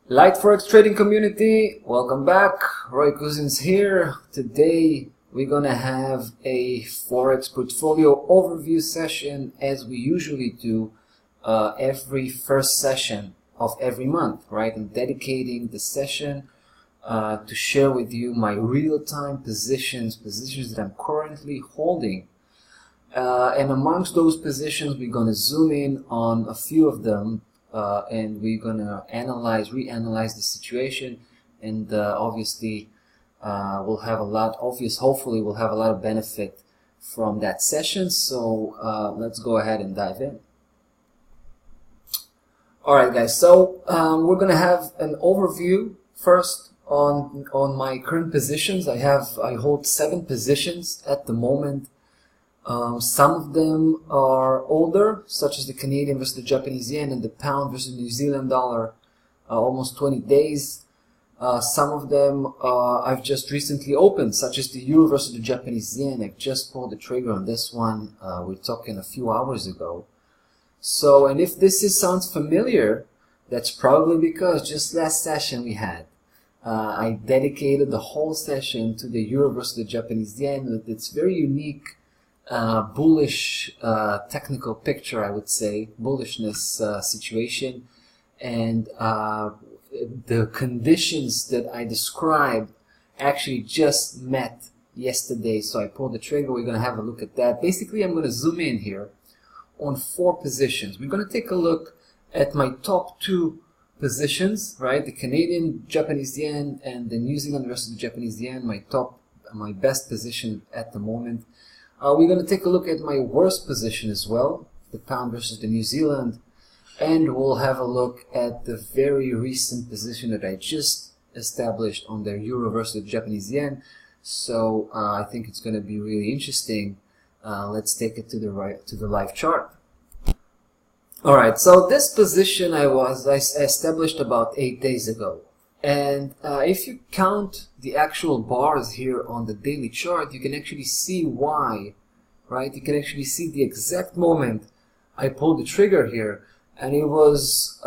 Liteforex trading community, welcome back. Roy Cousins here. Today we're gonna have a Forex portfolio overview session as we usually do every first session of every month, right? I'm dedicating the session to share with you my real-time positions that I'm currently holding. And amongst those positions, we're gonna zoom in on a few of them. And we're gonna reanalyze the situation, and obviously we'll have a lot. Hopefully, we'll have a lot of benefit from that session. So let's go ahead and dive in. All right, guys. So we're gonna have an overview first on my current positions. I hold 7 positions at the moment. Some of them are older, such as the Canadian versus the Japanese yen and the pound versus the New Zealand dollar, almost 20 days. Some of them I've just recently opened, such as the Euro versus the Japanese yen. I've just pulled the trigger on this one. We're talking a few hours ago. So, and if this sounds familiar, that's probably because just last session we had, I dedicated the whole session to the Euro versus the Japanese yen with its very unique bullish technical picture, I would say, bullishness situation, and the conditions that I described actually just met yesterday. So I pulled the trigger. We're going to have a look at that. Basically, I'm going to zoom in here on 4 positions. We're going to take a look at my top 2 positions, right? The Canadian Japanese yen and the New Zealand versus the Japanese yen, my best position at the moment. We're going to take a look at my worst position as well, the pound versus the New Zealand, and we'll have a look at the very recent position that I just established on the Euro versus the Japanese yen. So I think it's going to be really interesting. Let's take it to the live chart. All right, so this position I established about 8 days ago. And if you count the actual bars here on the daily chart, you can actually see why, right? You can actually see the exact moment I pulled the trigger here, and it was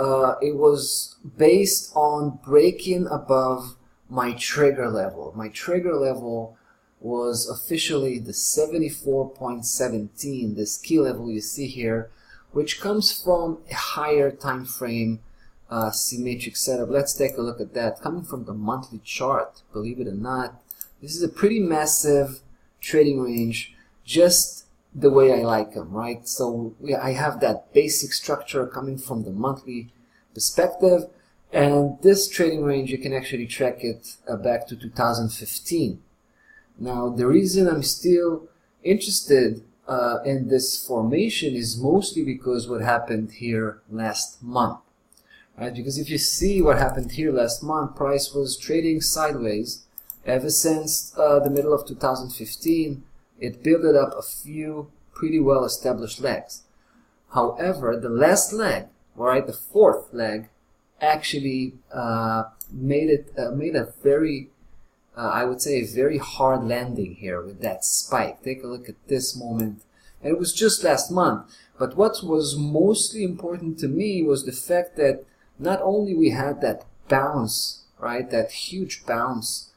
based on breaking above my trigger level. My trigger level was officially the 74.17, this key level you see here, which comes from a higher time frame symmetric setup. Let's take a look at that. Coming from the monthly chart, believe it or not, this is a pretty massive trading range, just the way I like them, right? So I have that basic structure coming from the monthly perspective, and this trading range, you can actually track it back to 2015. Now, the reason I'm still interested in this formation is mostly because what happened here last month. Right, because if you see what happened here last month, price was trading sideways ever since the middle of 2015. It built up a few pretty well established legs. However, the last leg, right, the 4th leg, actually made a very, I would say, a very hard landing here with that spike. Take a look at this moment. And it was just last month. But what was mostly important to me was the fact that not only we had that bounce, right, that huge bounce,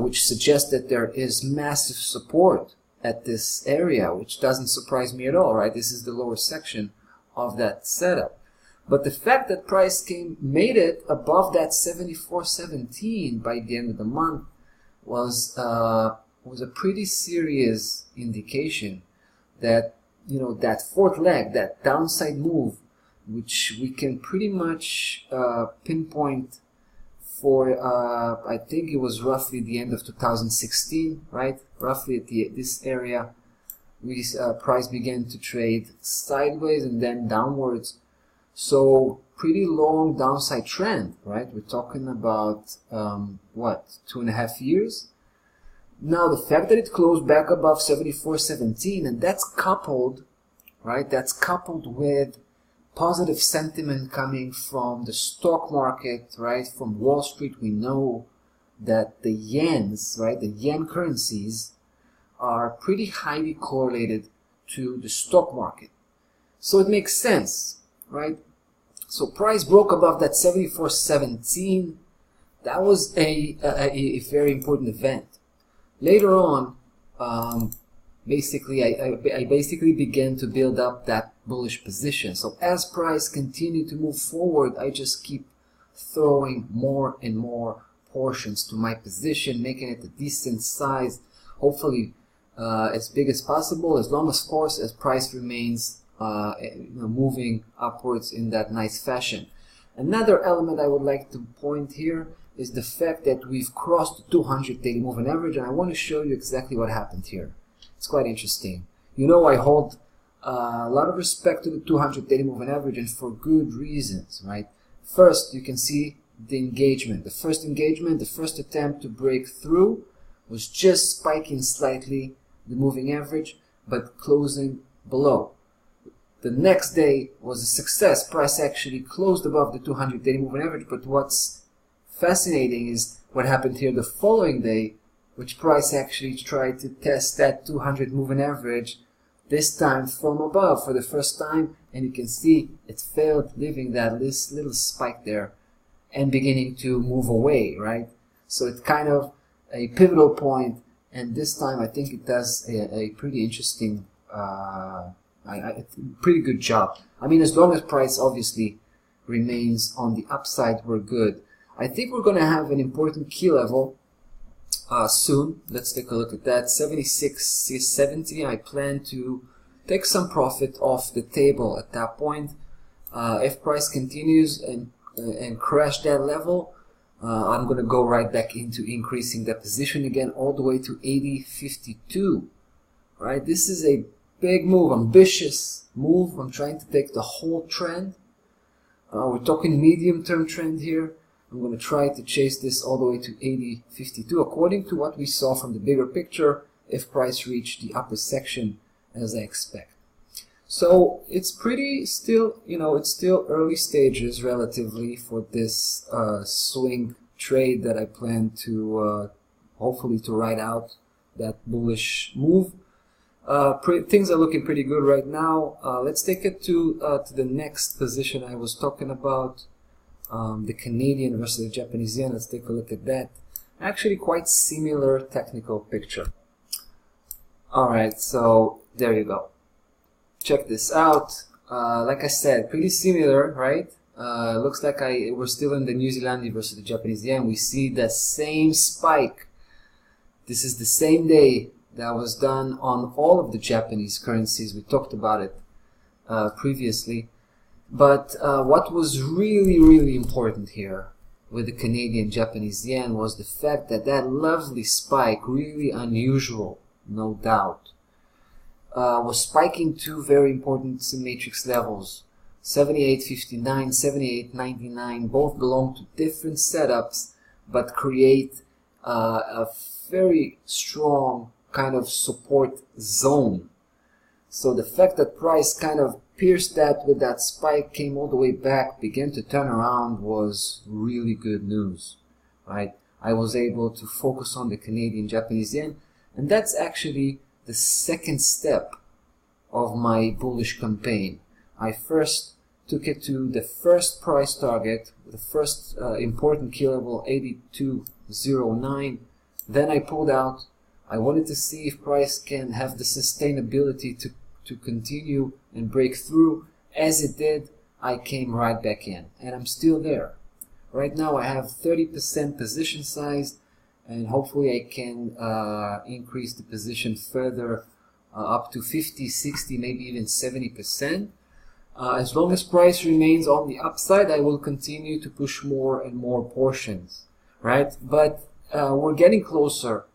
which suggests that there is massive support at this area, which doesn't surprise me at all, right? This is the lower section of that setup. But the fact that price made it above that 74.17 by the end of the month was a pretty serious indication that, you know, that 4th leg, that downside move, which we can pretty much pinpoint for, I think it was roughly the end of 2016, right? Roughly at this area, price began to trade sideways and then downwards. So pretty long downside trend, right? We're talking about, 2.5 years? Now, the fact that it closed back above 74.17, and that's coupled, right? That's coupled with positive sentiment coming from the stock market, right? From Wall Street, we know that the yens, right? The yen currencies are pretty highly correlated to the stock market. So it makes sense, right? So price broke above that 74.17. That was a very important event. Later on, basically, I basically began to build up that bullish position. So as price continued to move forward, I just keep throwing more and more portions to my position, making it a decent size, hopefully as big as possible, as long as, of course, as price remains moving upwards in that nice fashion. Another element I would like to point here is the fact that we've crossed the 200 daily moving average, and I want to show you exactly what happened here. It's quite interesting. You know, I hold a lot of respect to the 200 daily moving average, and for good reasons, right? First, you can see the engagement. The first engagement, the first attempt to break through was just spiking slightly the moving average, but closing below. The next day was a success. Price actually closed above the 200 daily moving average, but what's fascinating is what happened here the following day, which price actually tried to test that 200 moving average, this time from above for the first time, and you can see it failed, leaving that little spike there and beginning to move away, right? So it's kind of a pivotal point, and this time I think it does a pretty interesting, pretty good job. I mean, as long as price obviously remains on the upside, we're good. I think we're going to have an important key level soon. Let's take a look at that. 76.70. I plan to take some profit off the table at that point. If price continues and crash that level, I'm going to go right back into increasing the position again all the way to 80.52. Right? This is a big move, ambitious move. I'm trying to take the whole trend. We're talking medium-term trend here. I'm going to try to chase this all the way to 80.52 according to what we saw from the bigger picture if price reached the upper section as I expect. So it's pretty still, it's still early stages relatively for this swing trade that I plan to hopefully to ride out that bullish move. Things are looking pretty good right now. Let's take it to the next position I was talking about. The Canadian versus the Japanese yen. Let's take a look at that. Actually, quite similar technical picture. Alright, so there you go. Check this out. Like I said, pretty similar, right? Looks like we're still in the New Zealand versus the Japanese yen. We see the same spike. This is the same day that was done on all of the Japanese currencies. We talked about it previously. But what was really important here with the Canadian Japanese yen was the fact that that lovely spike, really unusual, no doubt, was spiking two very important matrix levels, 78.59, 78.99. Both belong to different setups, but create a very strong kind of support zone. So the fact that price kind of pierced that with that spike, came all the way back, began to turn around, was really good news, right? I was able to focus on the Canadian Japanese yen, and that's actually the second step of my bullish campaign. I first took it to the first price target, the first important key level, 82.09. Then I pulled out. I wanted to see if price can have the sustainability to continue and break through. As it did, I came right back in, and I'm still there. Right now I have 30% position size, and hopefully I can increase the position further up to 50, 60, maybe even 70%. As long as price remains on the upside, I will continue to push more and more portions, right? But we're getting closer.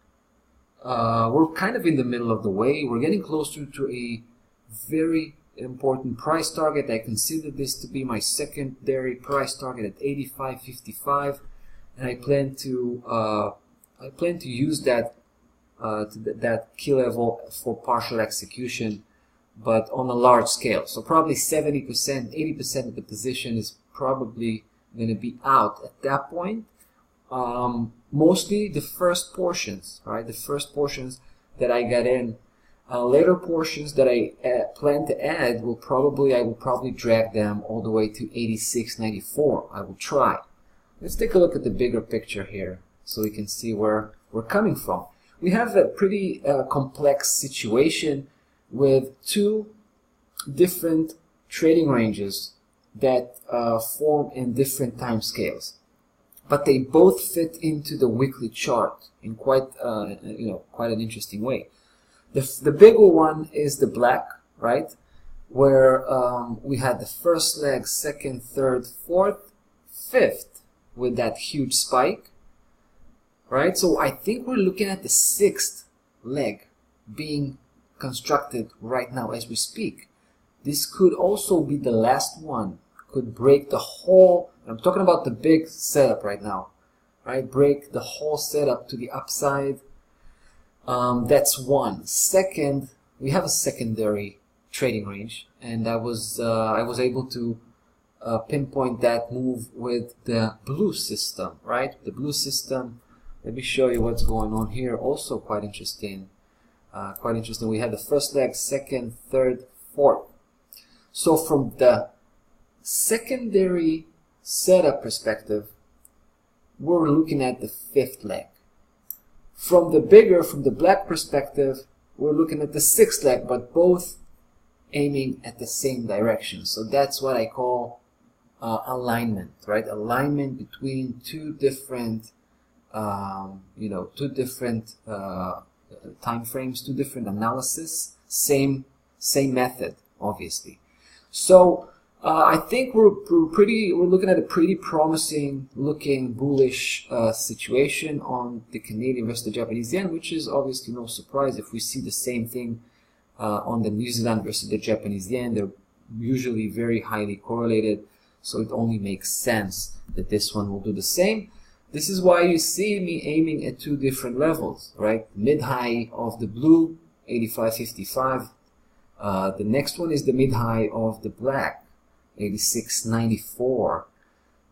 We're kind of in the middle of the way. We're getting closer to a very important price target. I consider this to be my secondary price target at 85.55, and I plan to use that that key level for partial execution, but on a large scale. So probably 70%, 80% of the position is probably going to be out at that point. Mostly the first portions, right? The first portions that I got in, Later portions that I plan to add I will probably drag them all the way to 86.94. I will try. Let's take a look at the bigger picture here so we can see where we're coming from. We have a pretty complex situation with two different trading ranges that form in different time scales, but they both fit into the weekly chart in quite an interesting way. The bigger one is the black, right, where we had the first leg, second, third, fourth, fifth with that huge spike, right? So I think we're looking at the sixth leg being constructed right now as we speak. This could also be the last one, could break the whole, I'm talking about the big setup right now, right? Break the whole setup to the upside. That's one. Second, we have a secondary trading range, and I was able to pinpoint that move with the blue system, right? The blue system. Let me show you what's going on here. Also quite interesting. We had the first leg, second, third, fourth. So from the secondary setup perspective, we're looking at the fifth leg. From the black perspective, we're looking at the sixth leg, but both aiming at the same direction. So that's what I call alignment, right? Alignment between two different, time frames, two different analysis, same method, obviously. So I think we're looking at a pretty promising looking bullish situation on the Canadian versus the Japanese yen, which is obviously no surprise if we see the same thing on the New Zealand versus the Japanese yen. They're usually very highly correlated, so it only makes sense that this one will do the same. This is why you see me aiming at two different levels, right? Mid-high of the blue, 85.55. The next one is the mid-high of the black, 86.94.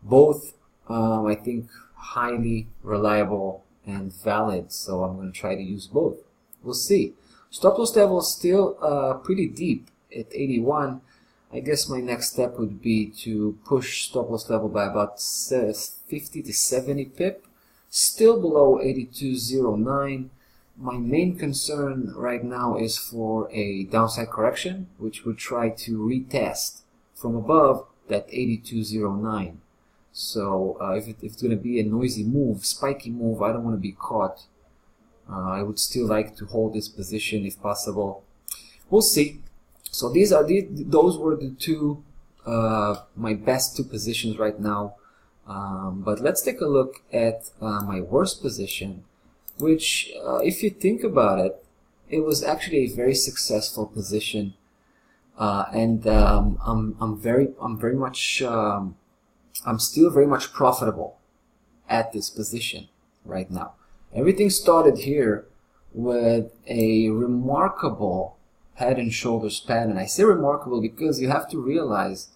Both, I think, highly reliable and valid, so I'm going to try to use both. We'll see. Stop loss level is still pretty deep at 81. I guess my next step would be to push stop loss level by about 50 to 70 pip. Still below 82.09. My main concern right now is for a downside correction, which would try to retest from above that 82.09. So if it's going to be a noisy move, spiky move, I don't want to be caught. I would still like to hold this position if possible. We'll see. So those were the two, my best two positions right now. But let's take a look at my worst position, which, if you think about it, it was actually a very successful position, I'm still very much profitable at this position right now. Everything started here with a remarkable head and shoulders pattern. I say remarkable because you have to realize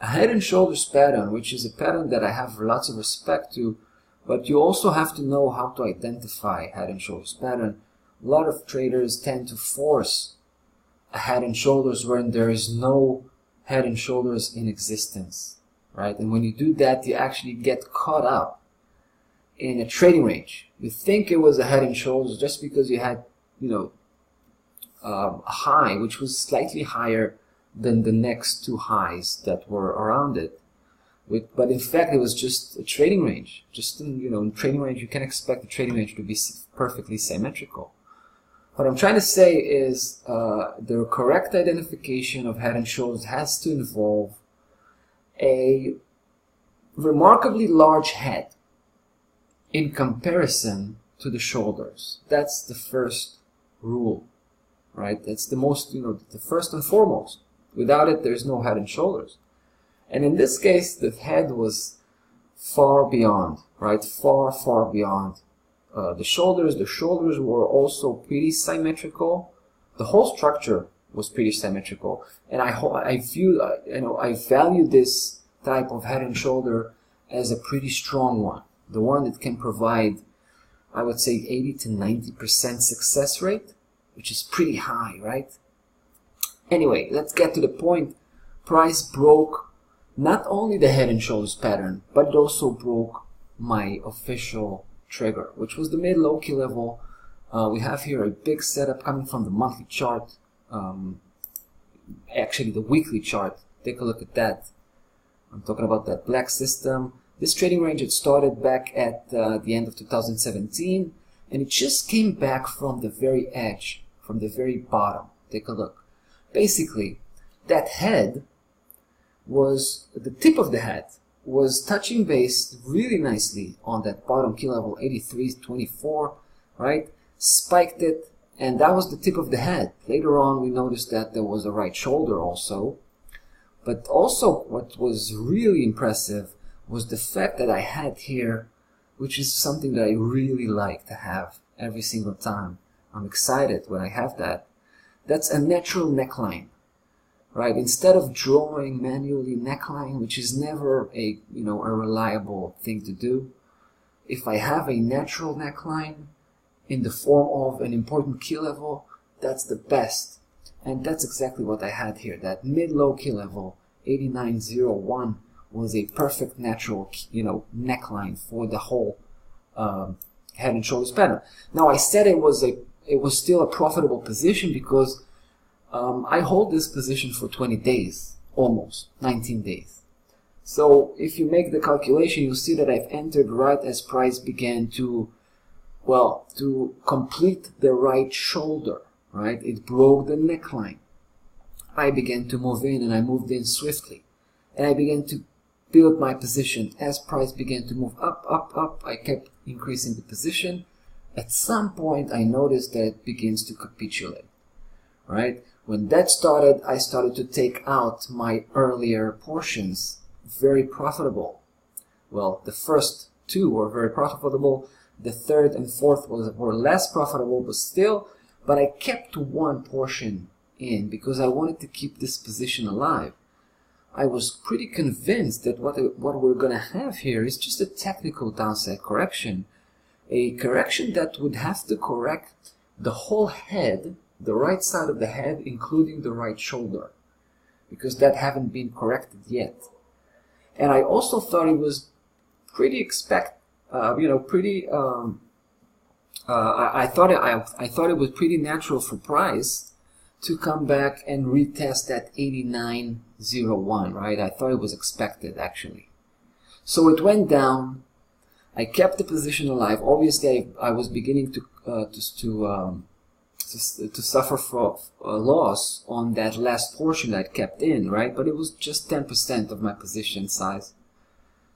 a head and shoulders pattern, which is a pattern that I have lots of respect to, but you also have to know how to identify head and shoulders pattern. A lot of traders tend to force a head and shoulders when there is no head and shoulders in existence, right? And when you do that, you actually get caught up in a trading range. You think it was a head and shoulders just because you had, a high which was slightly higher than the next two highs that were around it. But in fact, it was just a trading range. Just in trading range, you can expect the trading range to be perfectly symmetrical. What I'm trying to say is the correct identification of head and shoulders has to involve a remarkably large head in comparison to the shoulders. That's the first rule, right? That's the most, the first and foremost. Without it, there's no head and shoulders. And in this case, the head was far beyond, right? Far, far beyond the shoulders. The shoulders were also pretty symmetrical. The whole structure was pretty symmetrical. And I value this type of head and shoulder as a pretty strong one. The one that can provide, I would say, 80 to 90% success rate which is pretty high, right? Anyway, let's get to the point. Price broke not only the head and shoulders pattern, but it also broke my official trigger, which was the mid-low key level. We have here a big setup coming from the monthly chart, actually the weekly chart. Take a look at that. I'm talking about that black system. This trading range, it started back at the end of 2017, and it just came back from the very edge, from the very bottom. Take a look. Basically, that head was, the tip of the head was touching base really nicely on that bottom key level, 83.24, right? Spiked it, and that was the tip of the head. Later on, we noticed that there was a right shoulder also. But also, what was really impressive was the fact that I had here, which is something that I really like to have every single time. I'm excited when I have that. That's a natural neckline, right? Instead of drawing manually neckline, which is never a reliable thing to do, if I have a natural neckline in the form of an important key level, that's the best. And that's exactly what I had here. That mid-low key level, 89.01, was a perfect natural, neckline for the whole head and shoulders pattern. Now, I said it was still a profitable position because I hold this position for 20 days, almost 19 days. So if you make the calculation, you'll see that I've entered right as price began to complete the right shoulder, right? It broke the neckline. I began to move in, and I moved in swiftly. And I began to build my position. As price began to move up, up, up, I kept increasing the position. At some point, I noticed that it begins to capitulate, right? When that started, I started to take out my earlier portions, very profitable. Well, the first two were very profitable. The third and fourth were less profitable, but I kept one portion in because I wanted to keep this position alive. I was pretty convinced that what we're going to have here is just a technical downside correction. A correction that would have to correct the whole head, the right side of the head, including the right shoulder, because that haven't been corrected yet. And I also thought it was pretty I thought it was pretty natural for price to come back and retest that 89.01, right? I thought it was expected, actually. So it went down. I kept the position alive. Obviously, I was beginning to suffer from a loss on that last portion that I kept in, right? But it was just 10% of my position size.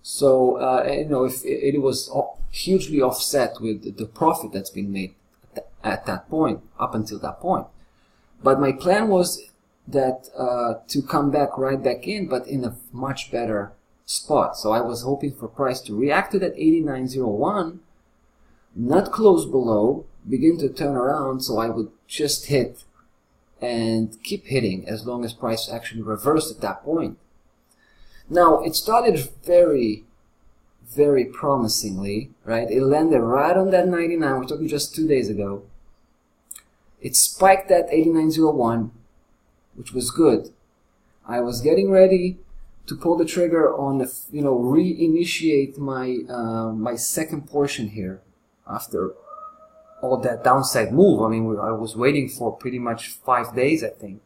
So, if it was hugely offset with the profit that's been made at that point, up until that point. But my plan was that to come right back in, but in a much better spot. So I was hoping for price to react to that 89.01, not close below, begin to turn around, so I would just hit and keep hitting as long as price actually reversed at that point. Now, it started very, very promisingly, right? It landed right on that 99. We're talking just 2 days ago. It spiked at 89.01, which was good. I was getting ready to pull the trigger on the, reinitiate my my second portion here after all that downside move. I mean, I was waiting for pretty much 5 days, I think.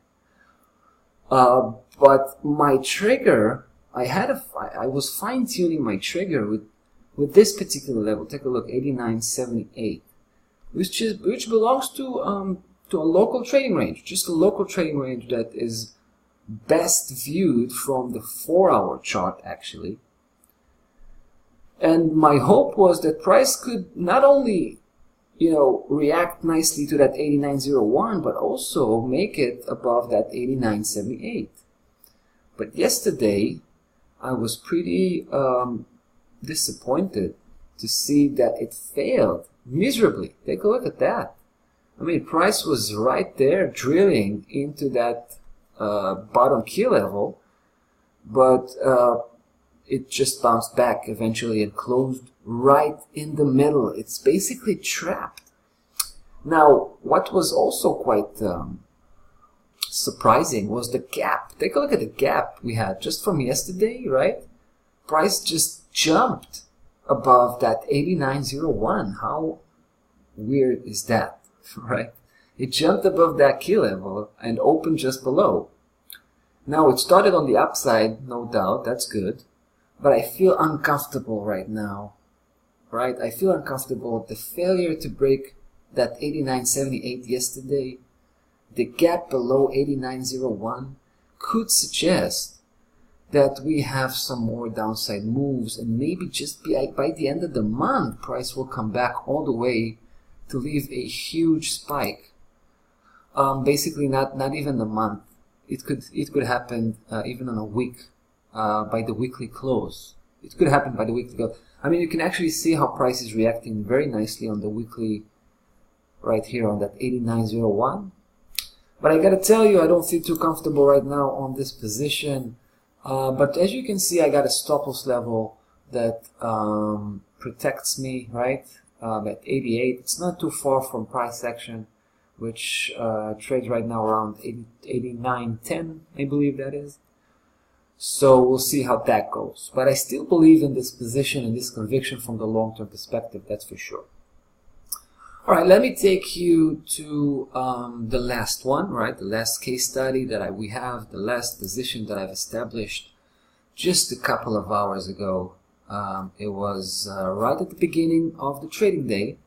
But my trigger, I was fine-tuning my trigger with this particular level. Take a look, 89.78, which belongs to a local trading range, just a local trading range that is best viewed from the 4-hour chart, actually. And my hope was that price could not only, react nicely to that 89.01, but also make it above that 89.78. But yesterday, I was pretty disappointed to see that it failed miserably. Take a look at that. I mean, price was right there drilling into that bottom key level, but it just bounced back eventually and closed right in the middle. It's basically trapped. Now, what was also quite surprising was the gap. Take a look at the gap we had just from yesterday, right? Price just jumped above that 89.01. How weird is that, right? It jumped above that key level and opened just below. Now, it started on the upside, no doubt, that's good. But I feel uncomfortable right now, right? I feel uncomfortable. The failure to break that 89.78 yesterday, the gap below 89.01 could suggest that we have some more downside moves, and maybe just by the end of the month, price will come back all the way to leave a huge spike. Basically, not even the month. It could happen even on a week, by the weekly close. It could happen by the weekly close. I mean, you can actually see how price is reacting very nicely on the weekly, right here on that 89.01. But I gotta tell you, I don't feel too comfortable right now on this position. But as you can see, I got a stop loss level that protects me, right? At 88. It's not too far from price action, which trades right now around 89.10, I believe that is. So we'll see how that goes. But I still believe in this position and this conviction from the long-term perspective, that's for sure. Alright, let me take you to the last one, right? The last case study that we have, the last position that I've established just a couple of hours ago. It was right at the beginning of the trading day.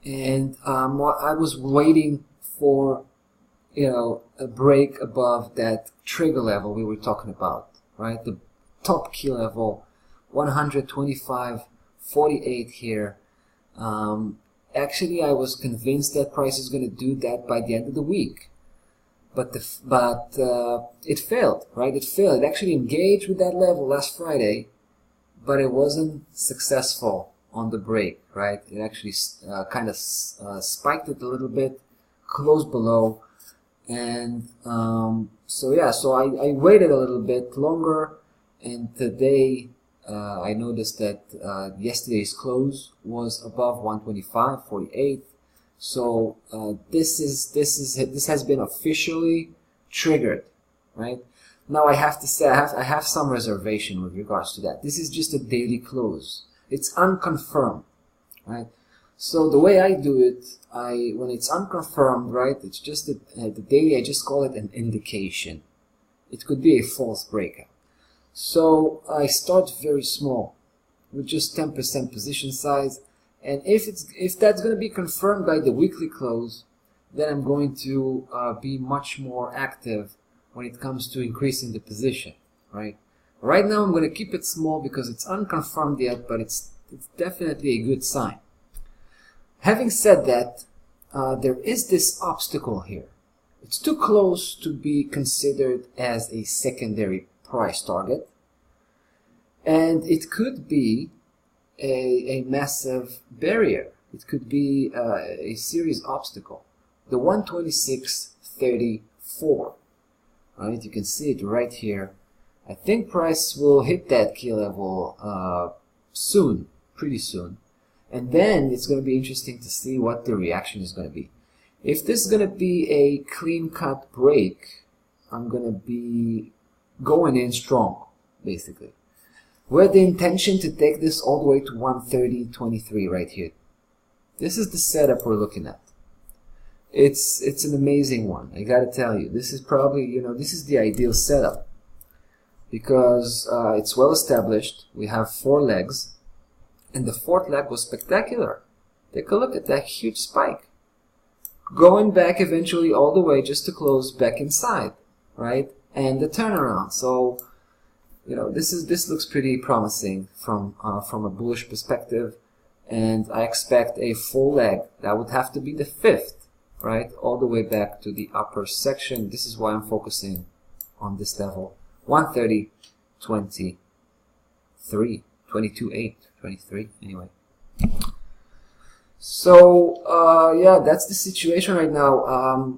And I was waiting for, a break above that trigger level we were talking about, right? The top key level, 125.48 here. Actually, I was convinced that price is going to do that by the end of the week, but it failed, right? It failed. It actually engaged with that level last Friday, but it wasn't successful on the break, right? It actually kind of spiked it a little bit, closed below, and so I waited a little bit longer, and today I noticed that yesterday's close was above 125.48. So this has been officially triggered, right? Now I have to say I have some reservation with regards to that. This is just a daily close. It's unconfirmed, right? So the way I do it, when it's unconfirmed, right, it's just the daily, I just call it an indication. It could be a false breakout. So I start very small with just 10% position size, and if that's going to be confirmed by the weekly close, then I'm going to be much more active when it comes to increasing the position, right? Right now I'm going to keep it small because it's unconfirmed yet, but it's definitely a good sign. Having said that, there is this obstacle here. It's too close to be considered as a secondary price target, and it could be a massive barrier. It could be a serious obstacle. The 126.34, right? You can see it right here. I think price will hit that key level soon, pretty soon, and then it's going to be interesting to see what the reaction is going to be. If this is going to be a clean-cut break, I'm going to be going in strong, basically, with the intention to take this all the way to 130.23 right here. This is the setup we're looking at. It's an amazing one, I gotta tell you. This is probably, this is the ideal setup because it's well established. We have 4 legs, and the 4th leg was spectacular. Take a look at that huge spike, going back eventually all the way just to close back inside, right? And the turnaround. So, this looks pretty promising from a bullish perspective, and I expect a full leg. That would have to be the 5th, right? All the way back to the upper section. This is why I'm focusing on this level, 130.23, 22.8, 23 anyway. So yeah, that's the situation right now.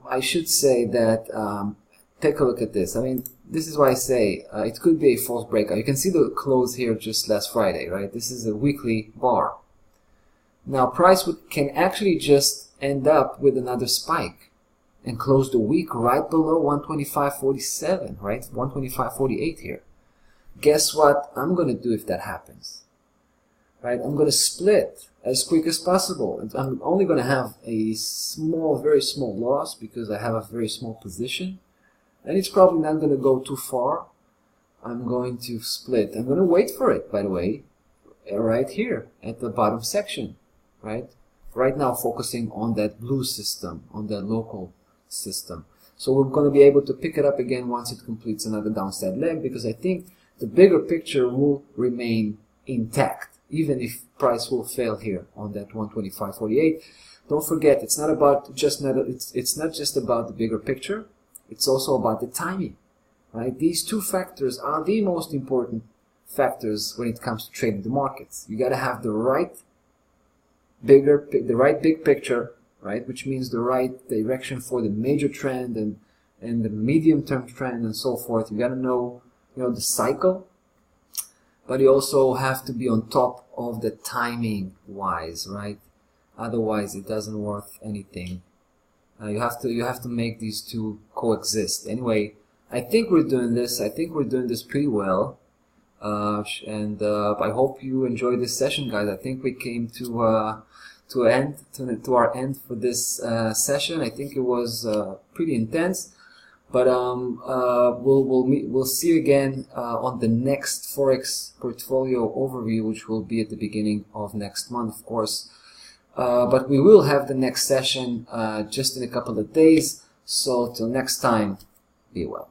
I should say that take a look at this. I mean, this is why I say it could be a false breakout. You can see the close here just last Friday, right? This is a weekly bar. Now price can actually just end up with another spike and close the week right below 125.47, right? 125.48 here. Guess what I'm going to do if that happens? Right? I'm going to split as quick as possible. I'm only going to have a small, very small loss because I have a very small position. And it's probably not going to go too far. I'm going to split. I'm going to wait for it, by the way, right here at the bottom section, right? Right now focusing on that blue system, on that local system. So we're going to be able to pick it up again once it completes another downside leg, because I think the bigger picture will remain intact, even if price will fail here on that 125.48. Don't forget, it's not about it's not just about the bigger picture, it's also about the timing, right? These two factors are the most important factors when it comes to trading the markets. You got to have the right big picture, right, which means the right direction for the major trend and the medium-term trend and so forth. You got to know, the cycle, but you also have to be on top of the timing wise, right? Otherwise, it doesn't worth anything. You have to make these two coexist. Anyway, I think we're doing this. I think we're doing this pretty well. And I hope you enjoyed this session, guys. I think we came to our end for this session. I think it was pretty intense, but we'll see you again on the next Forex portfolio overview, which will be at the beginning of next month, of course. But we will have the next session just in a couple of days. So till next time, be well.